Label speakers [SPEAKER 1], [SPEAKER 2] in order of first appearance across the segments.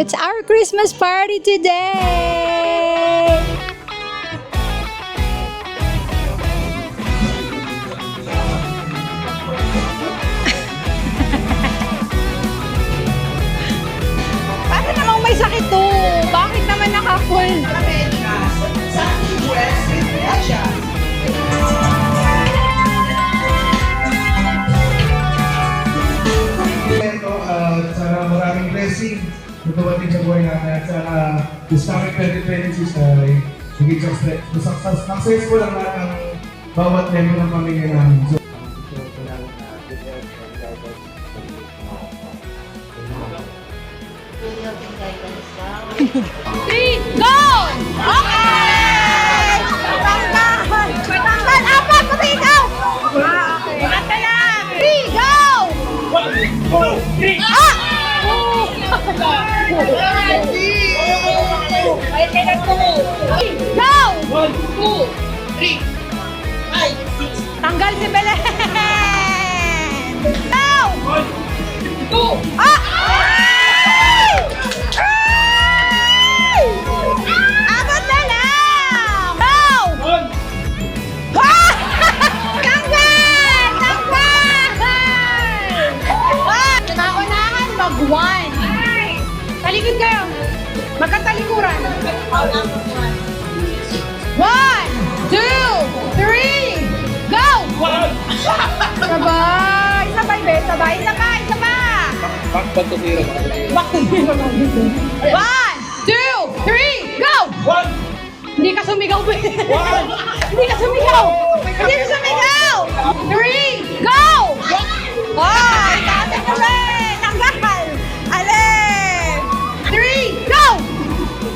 [SPEAKER 1] It's our Christmas party today! Paano namang may sakit to? Bakit naman naka-full?
[SPEAKER 2] Sana maraming blessing na dumating sa buhay natin at sana this coming 2026 ay maging successful ang lahat ng bawat member ng pamilya namin. So,
[SPEAKER 1] Three, go! Okay! Tanggal! Apat! Pati ikaw! Okay. Kanta lang! Three, go!
[SPEAKER 3] 1, 2, 3!
[SPEAKER 1] Ah! Go!
[SPEAKER 3] 1, 2, 3! 5, 6!
[SPEAKER 1] Tanggal si Belen! Go!
[SPEAKER 3] 1, 2!
[SPEAKER 1] Ah! Ay! Ay! Apat na lang! Go!
[SPEAKER 3] 1,
[SPEAKER 1] Ah! Tanggal! Tanggal! Ah! Naunahan, mag-one. Talikod kayo. Magkatalikuran. 1, 2, 3, go!
[SPEAKER 3] 1!
[SPEAKER 1] Sabay! Sabay, be. Sabay, sabay, sabay!
[SPEAKER 3] Back to zero.
[SPEAKER 1] Bakit? 1, 2, 3, go!
[SPEAKER 3] 1!
[SPEAKER 1] Hindi ka sumigaw, be. Hindi ka sumigaw! Hindi ka sumigaw! 3, go! Ay, dati ka, be. Tanggal! Alin! 3, go!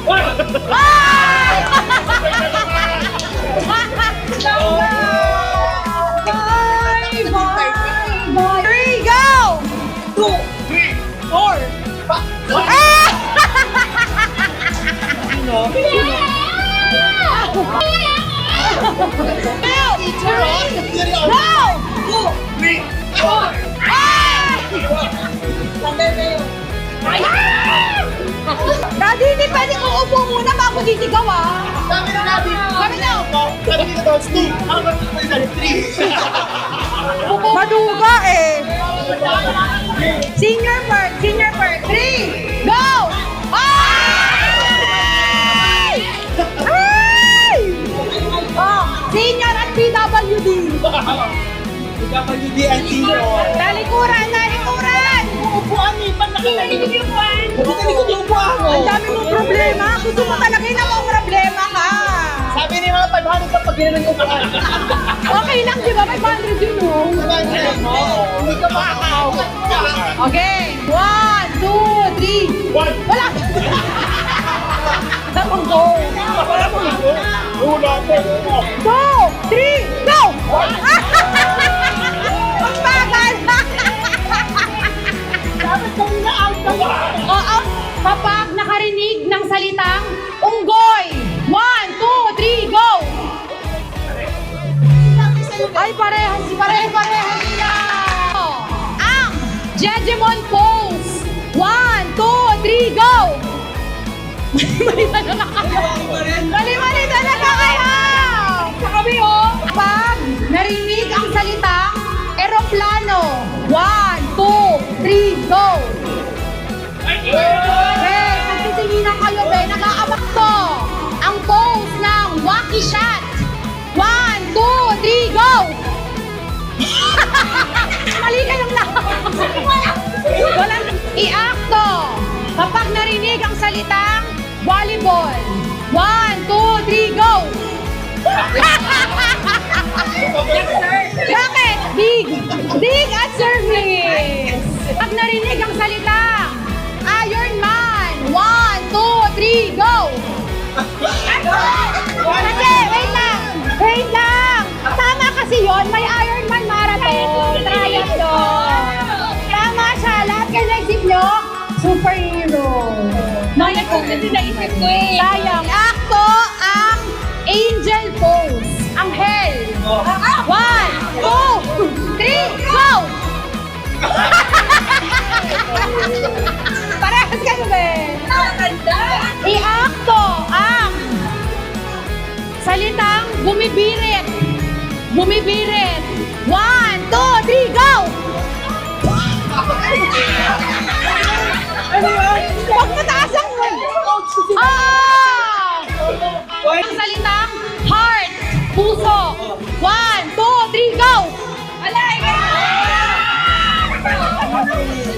[SPEAKER 3] 1!
[SPEAKER 1] Ay! Bye! Bye! Bye! 3, go!
[SPEAKER 3] 2, 3, 4!
[SPEAKER 1] Ah!
[SPEAKER 3] Sino?
[SPEAKER 1] Go!
[SPEAKER 3] 3, 4!
[SPEAKER 1] Ah! Daddy, hindi pwede kong upo muna bago sisigaw, ah.
[SPEAKER 3] Sabi na natin!
[SPEAKER 1] Kami na.
[SPEAKER 3] Sabi na natin! 2! Ang magpapalita ni 3!
[SPEAKER 1] Maduga, eh. Senior part, 3, go! Ay! Ay! Oh, senior at PWD.
[SPEAKER 3] WD and senior!
[SPEAKER 1] Talikuran, talikuran!
[SPEAKER 3] Upuan eh! Ba't nakatalikod yung upuan? Nakatalikod yung upuan mo!
[SPEAKER 1] Ang dami mong problema. Gusto mo talaga na mong problema ka.
[SPEAKER 3] Sabi ni mga 500 kapag gano'n yung upuan.
[SPEAKER 1] Okay lang, di ba? 500 yun, oh.
[SPEAKER 3] Hindi ka makakaw.
[SPEAKER 1] Okay. 1, 2, 3.
[SPEAKER 3] 1!
[SPEAKER 1] Wala. Tapos go.
[SPEAKER 3] Una,
[SPEAKER 1] 2, 3, go! Magbagal.
[SPEAKER 3] dapat kami na out ka ba?
[SPEAKER 1] Oo. Kapag nakarinig ng salitang unggoy. 1, 2, 3, go! Ay, parehas nila. Ang Jejemon pose. 1, 2, 3, go! Mali talaga kayo. Mali talaga kayo. Sa kami, oh. Pag narinig ang salitang eroplano. 1, 2, 3, go! Okay, magtitinginan kayo, be. Nag-aabak to. Ang pose ng wacky shot. 1, 2, 3, go! Mali kayong lahat. Walang i-acto. Kapag narinig ang salitang volleyball. 1, 2, 3, go! Bakit? Dig at service. Pag narinig ang salitang Iron Man. 1, 2, 3, go! Kasi, wait lang. Tama kasi yon, may Iron Man marathon. Triathlon. Tama siya. Lahat kayo naisip nyo, superhero.
[SPEAKER 4] Maya ko kasi naisip ko eh.
[SPEAKER 1] Sayang. Akto ang angel pose. Anghel. 1, 2, 3, go! Parehas kayo, Ben. bumibirit. Bumibirit. 1, 2, 3, go! Huwag mataas ang ang salitang heart, puso. 1, 2, 3, go! Alay!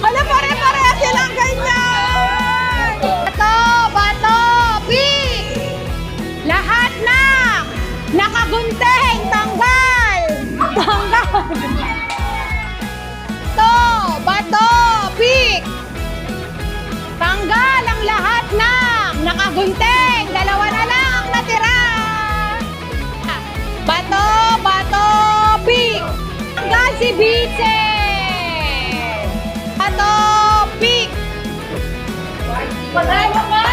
[SPEAKER 1] Ala, pare-pareha silang ganyan! Bato, pick! Lahat na nakagunting, tanggal! Bato, pick! Tanggal ang lahat ng nakagunting. Dalawa na lang ang natira. Bato, pick! Tanggal si Bice! Bato, pick!
[SPEAKER 4] Patay mo ka!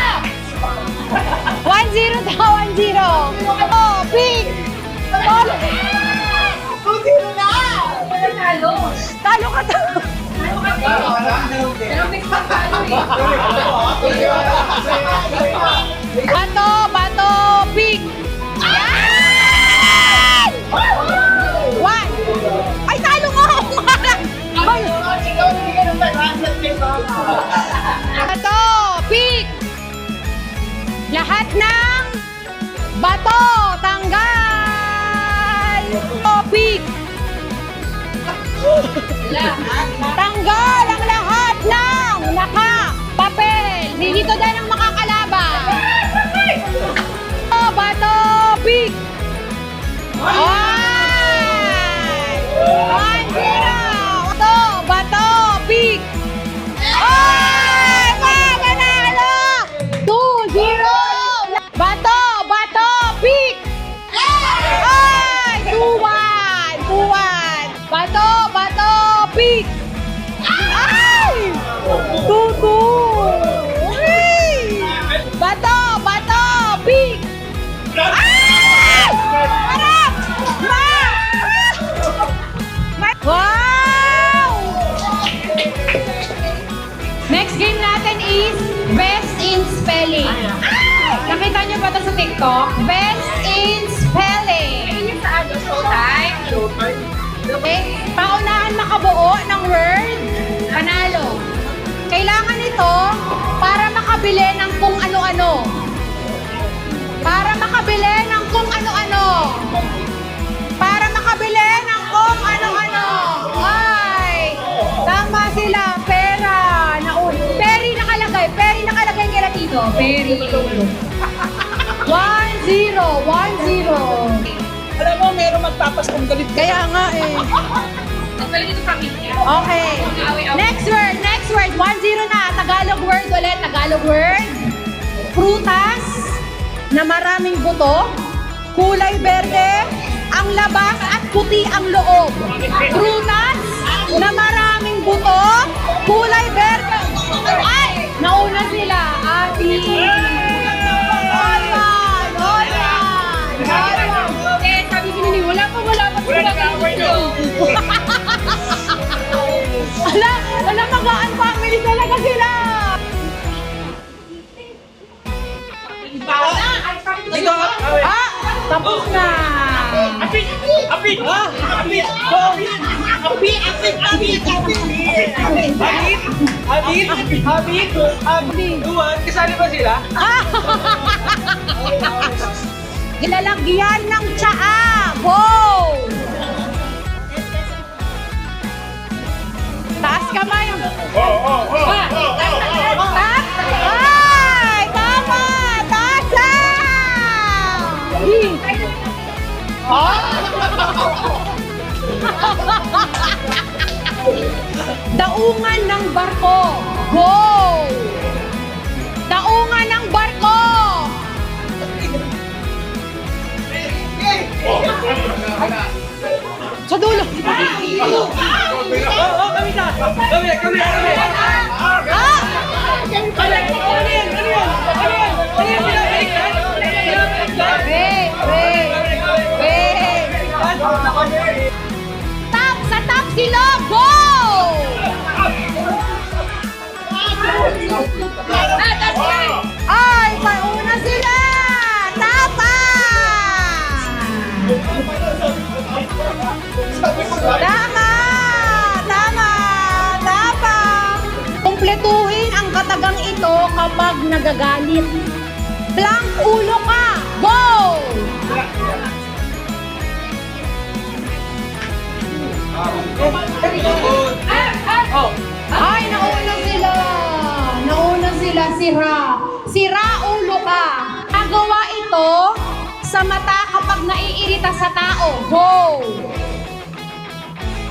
[SPEAKER 1] 1-0 daw, 1-0. Bato, pick! Talo ka to. Bato, pick! Yan! One! Ay, talo mo! Bato, pick! Lahat ng bato, tanggal! Bato, pick! Tanggal ang lahat ng naka-papel. Dito din ang makakalaban. Bato, pick! 1-0! Bato, pick! Ay! Panalo! 2-0! Bato, pick! Ay! 2-1! Bato, pick! Ay! 2-2! Bato, pick! Ay! Harap! Wow! Next game natin is Best in Spelling. Nakita niyo ba ito sa TikTok? Best in Spelling.
[SPEAKER 4] Ayun sa ano, showtime.
[SPEAKER 1] Okay? Paunahan makabuo ng word, panalo. Kailangan ito para makabili ng kung ano-ano. Para makabili ng kung ano-ano. Para makabili ng kung ano-ano. Ay! Tama sila. Pera. Peri nakalagay. Peri nakalagay kaya dito. Peri. 1-0. 1-0.
[SPEAKER 3] Alam mo, meron magpapaskong galit.
[SPEAKER 1] Kaya nga eh.
[SPEAKER 4] Ang galing ito pamilya.
[SPEAKER 1] Okay. Next word. 1-0 na. Tagalog word ulit. Tagalog word. Prutas na maraming buto. Kulay berde ang labas at puti ang loob. Prutas na maraming buto. Kulay berde. Ay! Nauna sila. Ati.
[SPEAKER 4] Eh, sabi si Nini, wala pa sila dito.
[SPEAKER 1] Ala, magaan family talaga sila.
[SPEAKER 3] Dito,
[SPEAKER 1] Ah, tapos na.
[SPEAKER 3] Apit! Apit! Duwan, kasali ba sila?
[SPEAKER 1] Gilalagyan ng tsaa. Go! Taas kamay. Taas. Ay! Tama! Taas! Daungan ng barko. Go! Daungan ng barko. Sa dulo.
[SPEAKER 3] Kami na! Kami!
[SPEAKER 1] Ah! Wait. Tap! Sa tap sila! Go! Ay! Pauna sila! Tapa! kapag nagagalit. Blank ulo ka. Go! Ay, nauna sila. Nauna sila, sira. Sira ulo ka. Nagawa ito sa mata kapag naiirita sa tao. Go!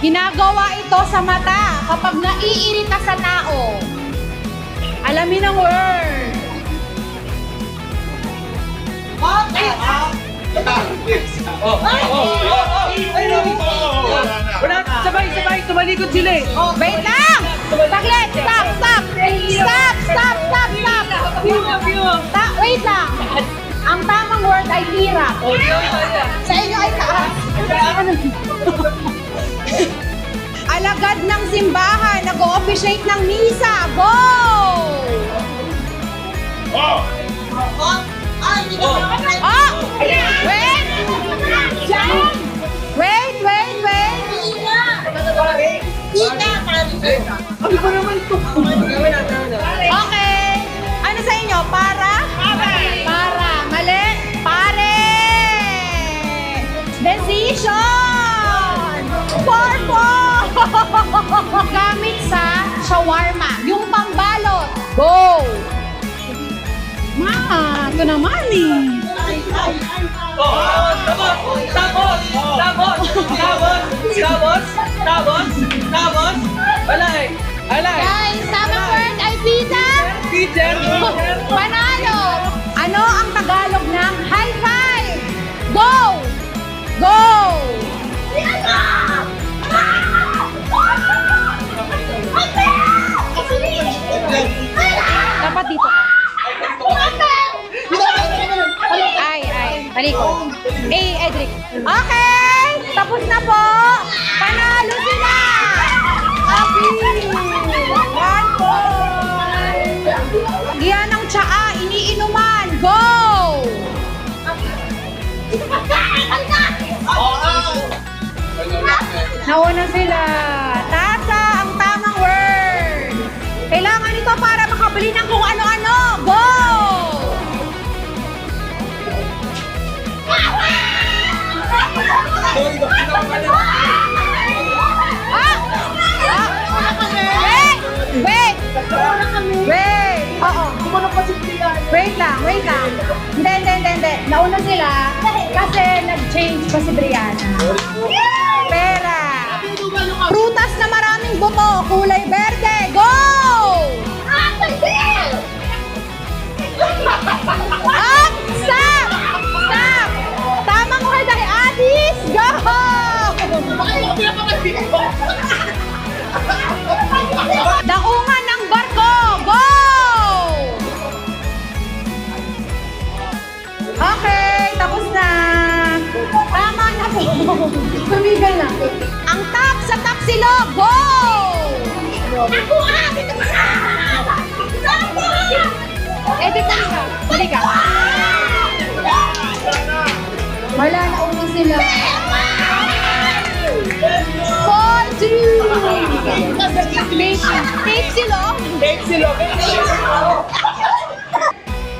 [SPEAKER 1] Ginagawa ito sa mata kapag naiirita sa tao. Alamin ang word.
[SPEAKER 3] Wala, sabay, tumalikod sila eh.
[SPEAKER 1] Wait lang! Saglit! Stop! Stop! Stop! Stop! Stop! Stop! Wait lang! Ang tamang word ay hirap. Sa inyo ay taas. Alagad ng simbahan, nag-o-officiate ng misa. Go! Oh! Wait! Wait! Okay. Ano sa inyo? Para? Para. Mali. Pare. Decision. Gamit sa shawarma. Yung pambalot. Go. Ma, ito naman eh. Guys, tamang word ay pizza. Panalo. Ano ang Tagalog ng high five? Go! Go! Dapat dito. Ay. Talikod. Edric. Okay! Tapos na po. Panalo sila! Happy! 1 point! Giyan ng tsaa, iniinuman. Go! Nauna sila. Tasa ang tamang word. Kailangan ito para makabili ng kung ano-ano. Go! Wait! Oo. Wait lang. Hindi. Nauna sila kasi nag-change pa si Brianna. Pera. Prutas na maraming buto. Kulay berde. Go! Up! Stop! Tamang word ay Adis. Go! Daungan ng barko. Go! Okay, tapos na. Tama na po. Tumigil na. Ang top sa Tapsilog. Go! Edit na ka. Dali ka. Wala na una sila. 4, 2. Take silog.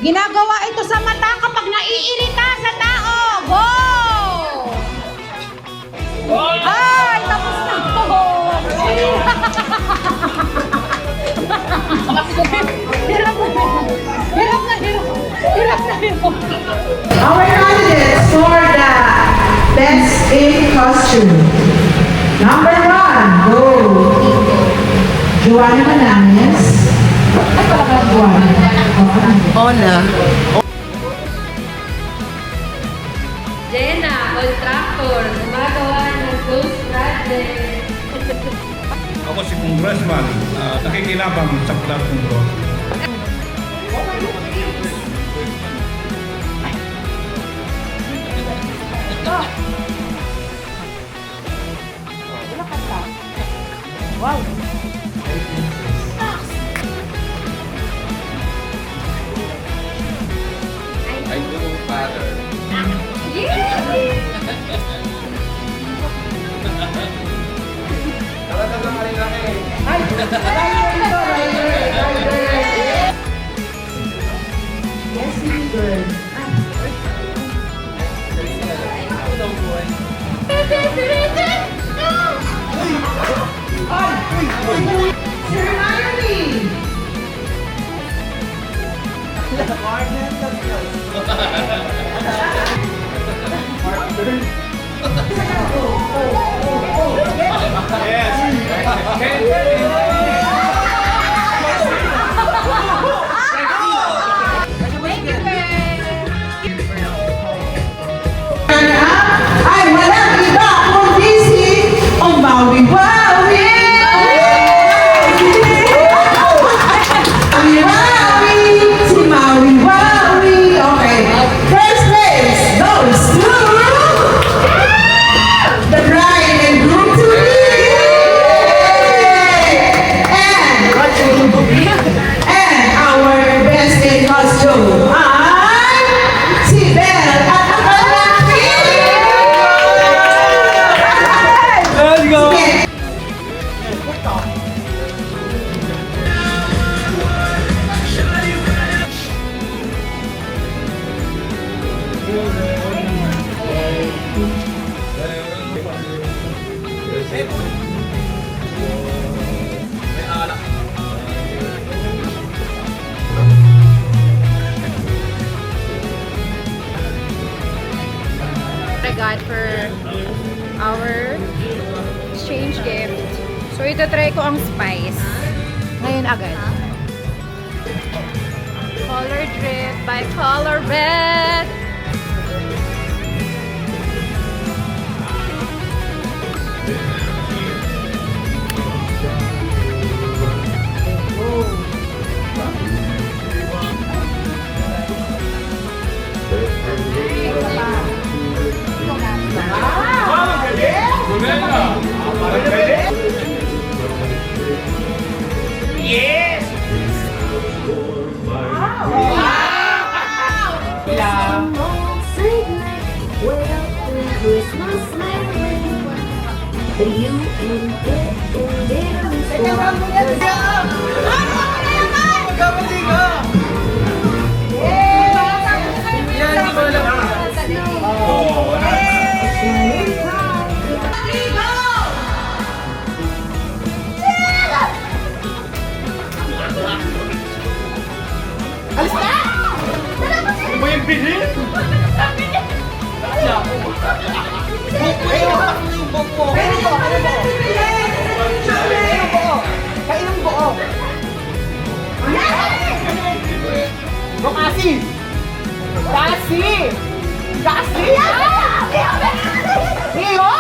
[SPEAKER 1] Ginagawa ito sa mata kapag naiirita sa tao. Go! Ay, tapos na po. Hirap na.
[SPEAKER 5] Our candidates for the Best in Costume. Number 1, go! Joanna Mananes. Ay, pala ka Joanna.
[SPEAKER 3] Ona.
[SPEAKER 4] Jenna, contractor, gumagawa ng ghost project.
[SPEAKER 6] Ako si Congressman, nakikilabang sa platform ko.
[SPEAKER 1] Wow.
[SPEAKER 6] I do, Father.
[SPEAKER 5] Sir Hermione. Ay, walang iba kundi si Maui Wawi! Maui Wawi! Si Maui Wawi! Okay. First place goes to the bride and groom to be! And our best in costume ay si Belle at ang kanyang team!
[SPEAKER 3] Let's go!
[SPEAKER 5] Sige.
[SPEAKER 1] I got for our exchange gift. So, ito try ko ang spice. Ngayon agad. Color Drip by Color Red.
[SPEAKER 3] Kasi! Kasi! Kasi! Hero!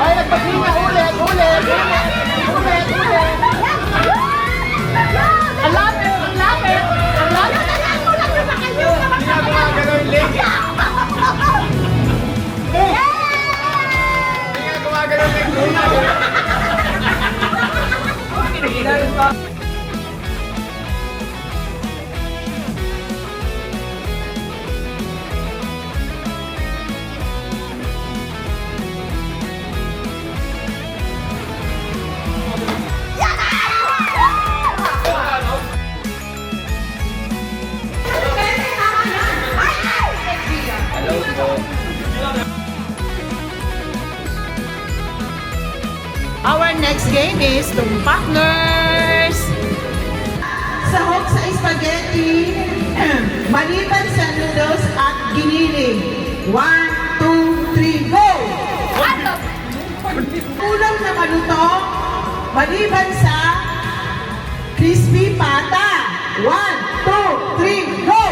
[SPEAKER 3] Ay, nagpaglinga ulit! Ang lapit! Ang lapit! Ang lapit!
[SPEAKER 4] Gustong partners!
[SPEAKER 5] Sahog sa spaghetti, maliban sa noodles at giniling. 1, 2, 3, go! Ulam na malutong, maliban sa crispy pata. 1, 2, 3, go!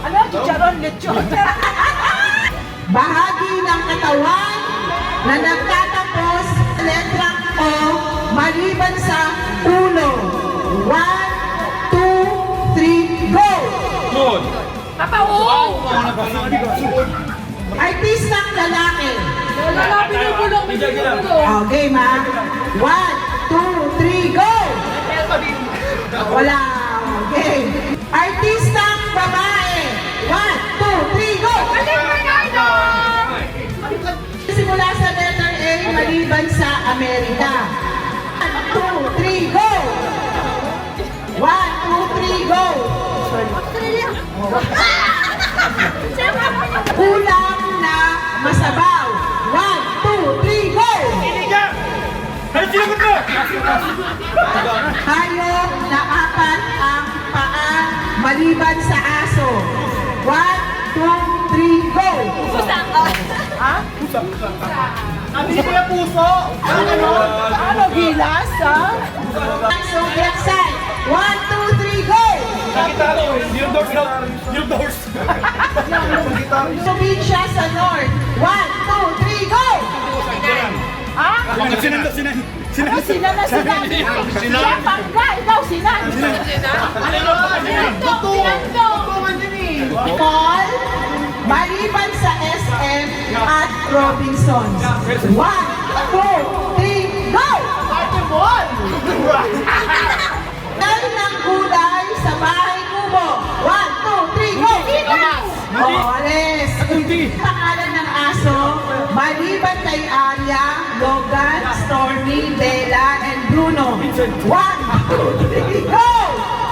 [SPEAKER 1] Ano? Chicharon, lechon.
[SPEAKER 5] Bahagi ng katawan na nagtatapos sa letrang O maliban sa ulo. 1, 2, 3, go!
[SPEAKER 6] Good.
[SPEAKER 4] Papaong!
[SPEAKER 5] Artistang lalaki.
[SPEAKER 4] Wala, binubulong, binubulong!
[SPEAKER 5] Okay, ma. 1, 2, 3, go! Wala. Okay. Artistang babae. 1, 2, 3, go! Simula sa letter A maliban sa Amerika. 1, 2, 3, go! 1, 2, 3, go! Ulam na masabaw. 1, 2, 3, go! Hayop na apat ang paa maliban sa aso. 1, 2, 3, go!
[SPEAKER 3] Hindi ko yung puso.
[SPEAKER 5] Ano, gilas, ha? Zodiac sign. 1, 2, 3, go! Probinsya sa North. 1, 2, 3, go!
[SPEAKER 1] Ano sila na sinabi? Siya pangga, ikaw sinan.
[SPEAKER 5] Paul, maliban sa SM at Robinsons. 1, 2, 3, go! Dahil ng gulay sa bahay kubo. 1, 2, 3, go! Alis! Pangalan ng aso, maliban kay Aria, Logan, Stormy, Bella, and Bruno. 1, 2, 3, go!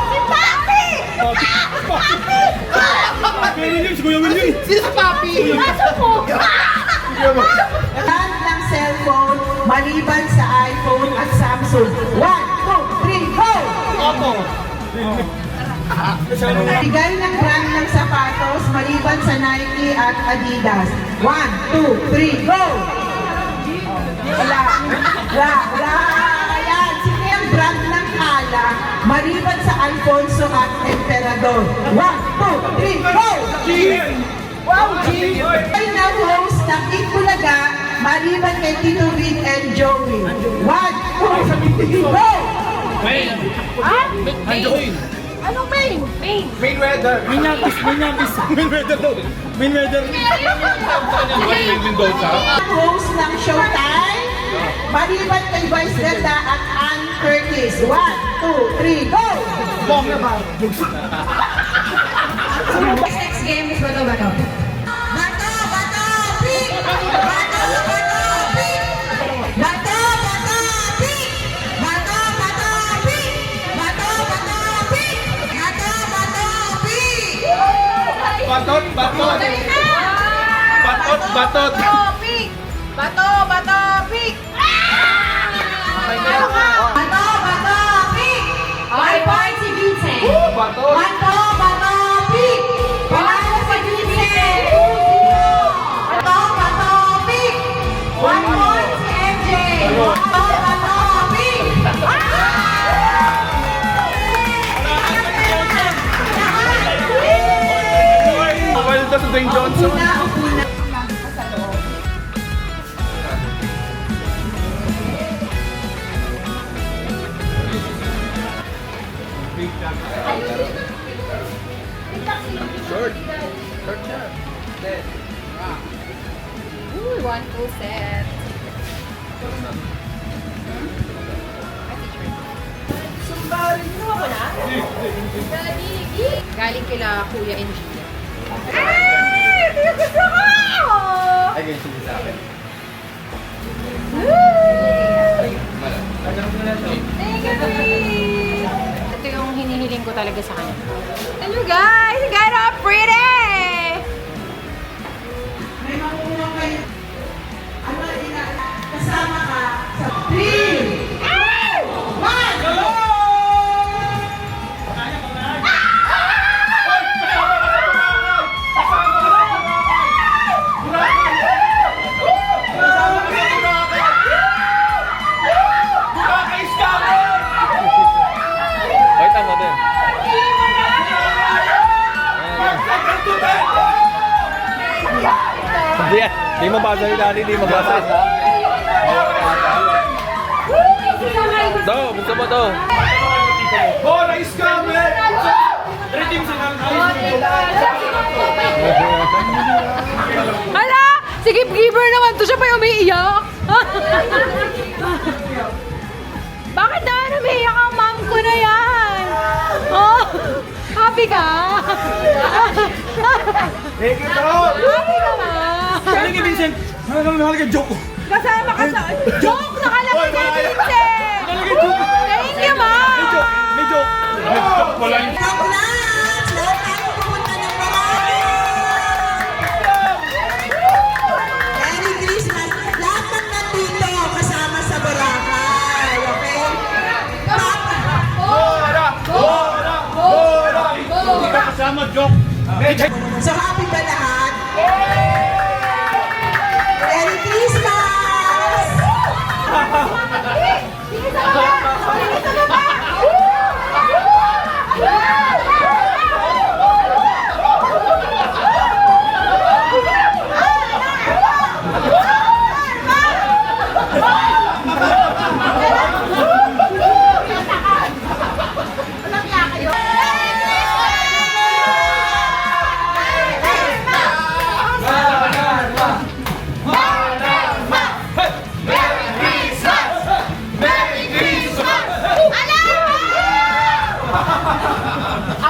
[SPEAKER 5] Si Papi!
[SPEAKER 3] Sino si Papi?
[SPEAKER 1] Aso po!
[SPEAKER 5] Lahat ng cellphone, maliban sa iPhone at Samsung. 1, 2, 3, go!
[SPEAKER 3] Opo.
[SPEAKER 5] Bigay ng brand ng sapatos, maliban sa Nike at Adidas. 1, 2, 3, go! Wala. Ayan, sino yung brand ng kala, maliban sa Alfonso at Emperador. 1, 2, 3, go! Wow, G! Ay na host ng Ikulaga, maliban kay Tito Vic and Joey. 1, 2, 3, go!
[SPEAKER 1] Anong main?
[SPEAKER 3] Main weather.
[SPEAKER 5] Host ng Showtime, maliban kay Vice Ganda at Ann Curtis. 1, 2, 3, go!
[SPEAKER 3] Bong na ba?
[SPEAKER 1] Next game is bato-bato.
[SPEAKER 5] Bato, bato, pick! Bato, bato, pick! Bato, bato, pick! Bato, bato, pick! Bato, bato, pick! Bato, bato, pick!
[SPEAKER 3] Batot. Batot.
[SPEAKER 1] Pick! Bato, bato, pick!
[SPEAKER 5] Bato, bato, pick!
[SPEAKER 1] Okay, point si Vincent.
[SPEAKER 3] Batot.
[SPEAKER 5] Bato, bato, pick! Panalo si Vincent! Bato, bato, pick! 1 point si MJ! Bato, bato, pick!
[SPEAKER 3] Well, that's Dwayne Johnson.
[SPEAKER 5] Upo na.
[SPEAKER 4] Ooh, 1 full set. Galing kila Kuya and Gia.
[SPEAKER 3] Ay, ganyan siya sa akin.
[SPEAKER 4] Ito yung hinihiling ko talaga sa kanya.
[SPEAKER 1] Hello guys, you got up pretty!
[SPEAKER 5] May makuha kayo. Ano, kasama ka sa 3,
[SPEAKER 7] Di mabasa ni Daddy, di mabasa. Do, buksan mo to.
[SPEAKER 2] Oh, na-scam eh!
[SPEAKER 1] Hala! Si gift giver naman to, siya pa yung umiiyak. Bakit naman umiiyak ang mom ko na yan? Oh, happy ka?
[SPEAKER 2] Thank you, bro!
[SPEAKER 1] Happy ka ba?
[SPEAKER 7] Halika, Vincent. Halika, joke.
[SPEAKER 1] Kasama ka sa... Joke! Nakalagay na Vincent! Thank you, ma!
[SPEAKER 7] May joke.
[SPEAKER 5] Congrats! Lahat tayo pupunta ng marami! Merry Christmas! Lahat ng nandito kasama sa Boracay, okay? Papa!
[SPEAKER 7] Hindi ka kasama, joke.
[SPEAKER 5] So happy ba lahat? Merry Christmas!
[SPEAKER 1] Sige sa baba! Sige sa baba!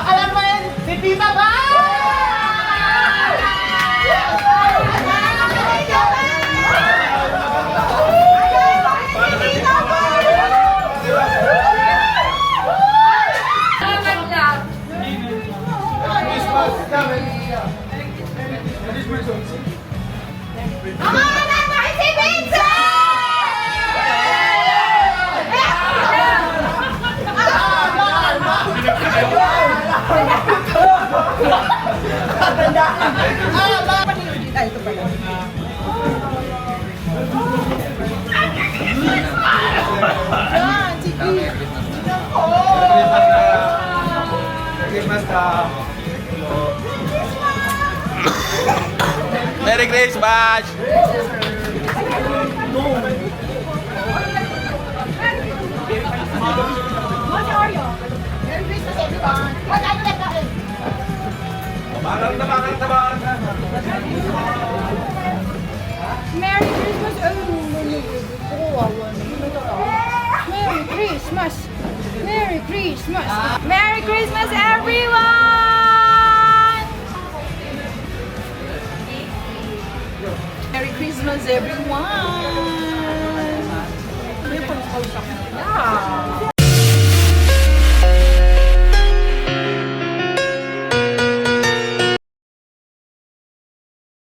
[SPEAKER 3] Alam mo yun, si Tita ba?
[SPEAKER 7] Merry Christmas!
[SPEAKER 4] Merry Christmas! Merry Christmas! Merry Christmas!
[SPEAKER 1] Merry Christmas, everyone!
[SPEAKER 5] Merry Christmas, everyone! Yeah.